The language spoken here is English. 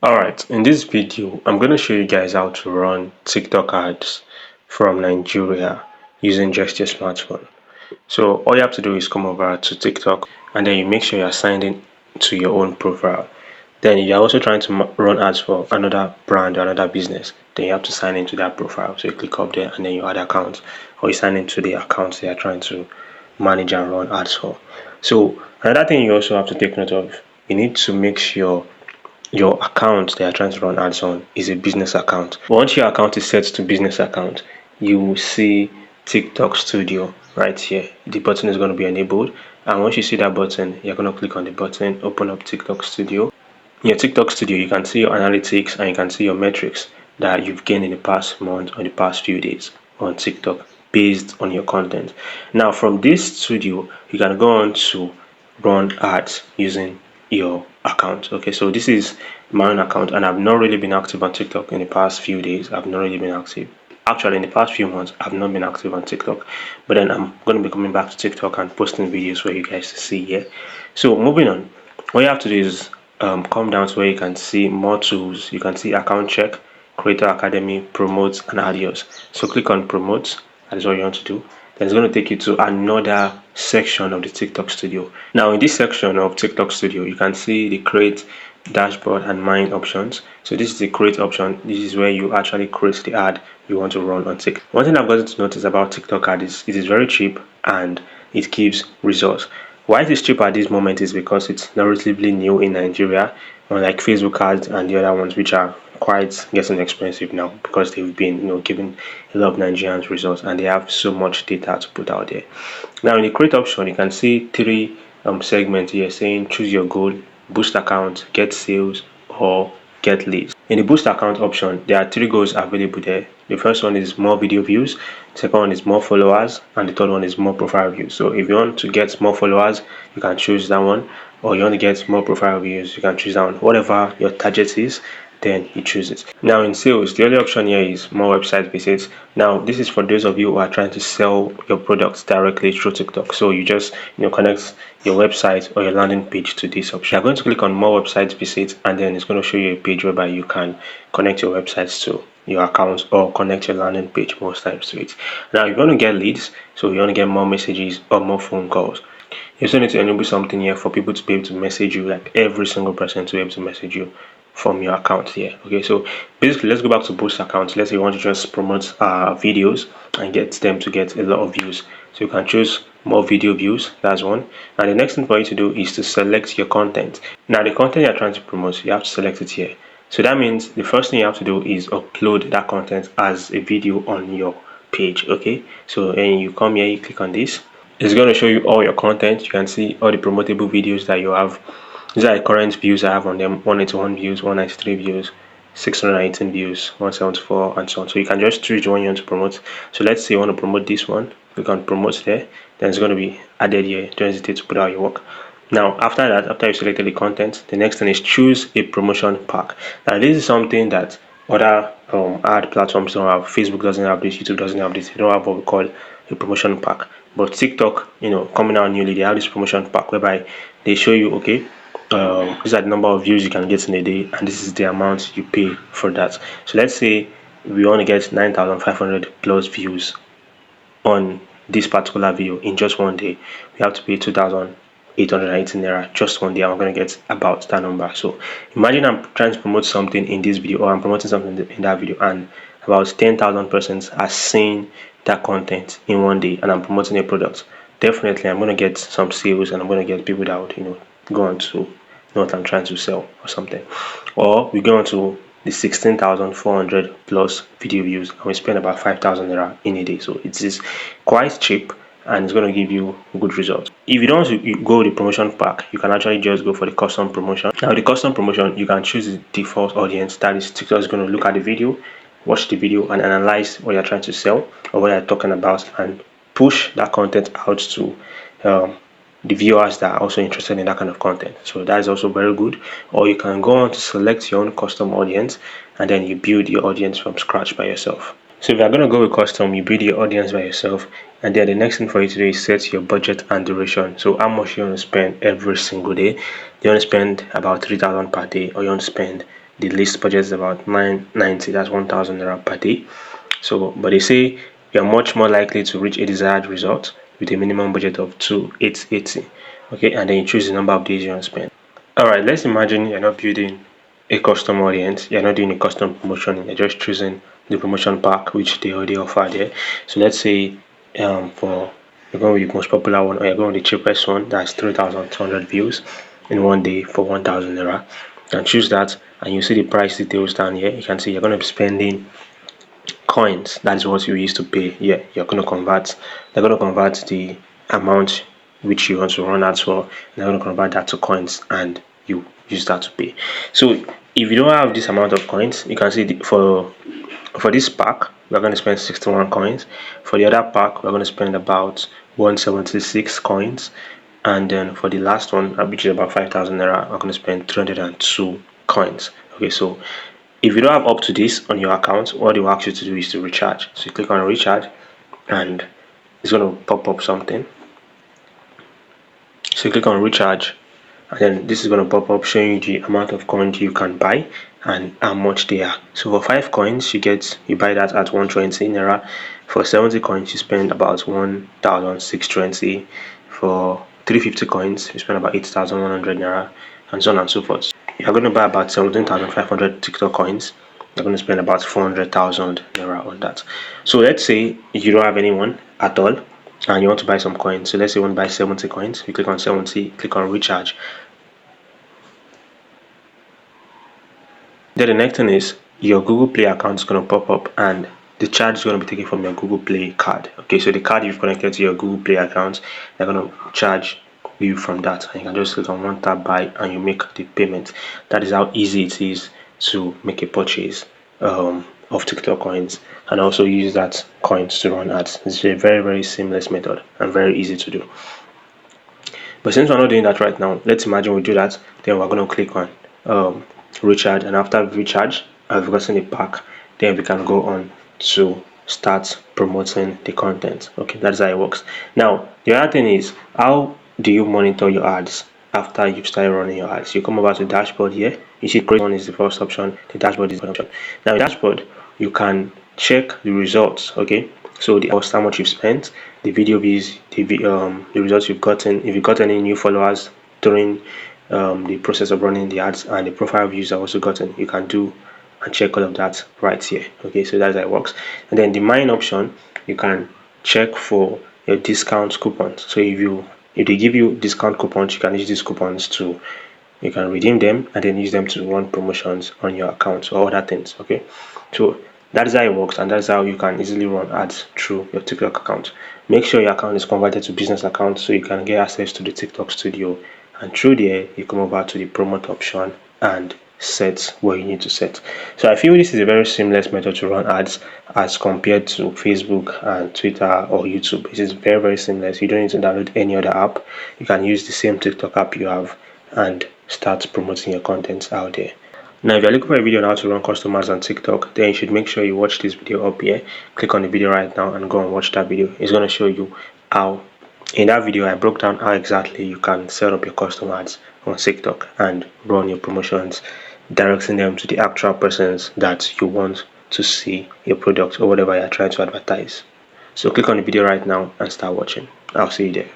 Alright, in this video, I'm going to show you guys how to run TikTok ads from Nigeria using just your smartphone. So all you have to do is come over to TikTok and then you make sure you're signed in to your own profile. Then you're also trying to run ads for another brand or another business. Then you have to sign into that profile. So you click up there and then you add account, or you sign into the accounts they are trying to manage and run ads for. So another thing you also have to take note of, you need to make sure your account they are trying to run ads on is a business account. Once your account is set to business account, you will see TikTok Studio right here. The button is going to be enabled, and once you see that button, you're going to click on the button, open up TikTok Studio. In your TikTok Studio, you can see your analytics and you can see your metrics that you've gained in the past month or the past few days on TikTok based on your content. Now, from this studio, you can go on to run ads using your account. Okay, so this is my own account, and I've not really been active on TikTok in the past few days. I've not really been active. Actually, in the past few months, I've not been active on TikTok, but then I'm going to be coming back to TikTok and posting videos for you guys to see here. So moving on, what you have to do is come down to where you can see more tools. You can see account check, creator academy, promote, and adios. So click on promote. That is what you want to do. Then it's going to take you to another section of the TikTok studio. Now in this section of TikTok studio, you can see the create dashboard and mine options. So this is the create option. This is where you actually create the ad you want to run on TikTok. One thing I've gotten to notice about TikTok ad is it is very cheap and it gives results. Why it is cheap at this moment is because it's relatively new in Nigeria, unlike Facebook ads and the other ones which are quite getting expensive now because they've been giving a lot of Nigerians results and they have so much data to put out there. Now in the create option, you can see three segments here saying choose your goal, boost account, get sales, or get leads. In the boost account option, there are three goals available there. The first one is more video views, the second one is more followers, and the third one is more profile views. So if you want to get more followers, you can choose that one, or you want to get more profile views, you can choose that one. Whatever your target is, then you choose it. Now in sales, the other option here is more website visits. Now this is for those of you who are trying to sell your products directly through TikTok. So you just connect your website or your landing page to this option. You're going to click on more website visits, and then it's going to show you a page whereby you can connect your websites to your account or connect your landing page most times to it. Now you're going to get leads, so you want to get more messages or more phone calls. You also need to enable something here for people to be able to message you, like every single person to be able to message you from your account here. Okay, so basically let's go back to boost accounts. Let's say you want to just promote videos and get them to get a lot of views. So you can choose more video views. That's one. And the next thing for you to do is to select your content. Now the content you're trying to promote, you have to select it here. So that means the first thing you have to do is upload that content as a video on your page. Okay, so then you come here, you click on this. It's going to show you all your content. You can see all the promotable videos that you have. These are the current views I have on them: 181 views, 193 views, 618 views, 174, and so on. So you can just choose the one you want to promote. So let's say you want to promote this one. Click on promote there. Then it's going to be added here. Don't hesitate to put out your work. Now after that, after you've selected the content, the next thing is choose a promotion pack. Now this is something that other ad platforms don't have. Facebook doesn't have this, YouTube doesn't have this. They don't have what we call a promotion pack. But TikTok, coming out newly, they have this promotion pack whereby they show you, okay, these are the number of views you can get in a day, and this is the amount you pay for that. So let's say we want to get 9,500 plus views on this particular video in just one day. We have to pay 2,818 naira just one day, and we're going to get about that number. So imagine I'm trying to promote something in this video, or I'm promoting something in that video, and about 10,000 persons are seeing that content in one day, and I'm promoting a product. Definitely I'm going to get some sales, and I'm going to get people that would go on to know what I'm trying to sell or something. Or we go on to the 16,400 plus video views, and we spend about 5,000 naira in a day. So it is quite cheap, and it's going to give you good results. If you don't want to go the promotion pack, you can actually just go for the custom promotion. Now the custom promotion, you can choose the default audience. That is, TikTok is going to look at the video, watch the video, and analyze what you're trying to sell or what you're talking about, and push that content out to the viewers that are also interested in that kind of content. So that is also very good. Or you can go on to select your own custom audience, and then you build your audience from scratch by yourself. So if you're going to go with custom, you build your audience by yourself, and then the next thing for you to do is set your budget and duration. So how much you want to spend every single day. You want to spend about 3,000 per day, or you want to spend the least budget is about 990, that's 1,000 naira per day. So but they say you're much more likely to reach a desired result with a minimum budget of 2,880. Okay, and then you choose the number of days you want to spend. All right, let's imagine you're not building a custom audience, you're not doing a custom promotion, you're just choosing the promotion pack which they already offer there. So let's say for you're going with the most popular one, or you're going with the cheapest one, that's 3,200 views in one day for 1,000 naira. You can choose that, and you see the price details down here. You can see you're going to be spending coins. That is what you used to pay. Yeah, you're going to convert, they're going to convert the amount which you want to run ads for, and they're going to convert that to coins, and you use that to pay. So if you don't have this amount of coins, you can see for this pack we're going to spend 61 coins. For the other pack we're going to spend about 176 coins, and then for the last one, which is about 5,000 naira, I'm going to spend 302 coins. Okay, so if you don't have up to this on your account, what they will ask you to do is to recharge. So you click on recharge, and it's going to pop up something. So you click on recharge, and then this is going to pop up showing you the amount of coins you can buy and how much they are. So for 5 coins you buy that at 120 naira. For 70 coins you spend about 1,620. For 350 coins you spend about 8,100 naira, and so on and so forth. You're going to buy about 17,500 TikTok coins, you're going to spend about 400,000 naira on that. So let's say you don't have anyone at all and you want to buy some coins. So let's say you want to buy 70 coins. You click on 70, click on recharge. Then the next thing is your Google Play account is going to pop up, and the charge is going to be taken from your Google Play card. Okay, so the card you've connected to your Google Play account, they're going to charge you from that, and you can just click on one tab buy and you make the payment. That is how easy it is to make a purchase of TikTok coins, and also use that coins to run ads. It's a very seamless method and very easy to do. But since we're not doing that right now, let's imagine we do that. Then we're going to click on recharge, and after recharge I've gotten a pack, then we can go on to start promoting the content. Okay, that's how it works. Now the other thing is, how do you monitor your ads after you start running your ads? You come over to dashboard here. You see create one is the first option, the dashboard is the option. Now in dashboard you can check the results. Okay, so the how much you've spent, the video views, the results you've gotten, if you got any new followers during the process of running the ads, and the profile views are also gotten. You can do and check all of that right here. Okay, so that's how it works. And then the mine option, you can check for your discount coupons. So if they give you discount coupons, you can use these coupons to, you can redeem them and then use them to run promotions on your account or other things. Okay, so that is how it works, and that's how you can easily run ads through your TikTok account. Make sure your account is converted to business account so you can get access to the TikTok studio, and through there you come over to the promote option and set what you need to set. So I feel this is a very seamless method to run ads as compared to Facebook and Twitter or YouTube. It is very seamless. You don't need to download any other app. You can use the same TikTok app you have and start promoting your content out there. Now if you're looking for a video on how to run customers on TikTok, then you should make sure you watch this video up here. Click on the video right now and go and watch that video. It's going to show you how, in that video I broke down how exactly you can set up your custom ads on TikTok and run your promotions, directing them to the actual persons that you want to see your product or whatever you're trying to advertise. So click on the video right now and start watching. I'll see you there.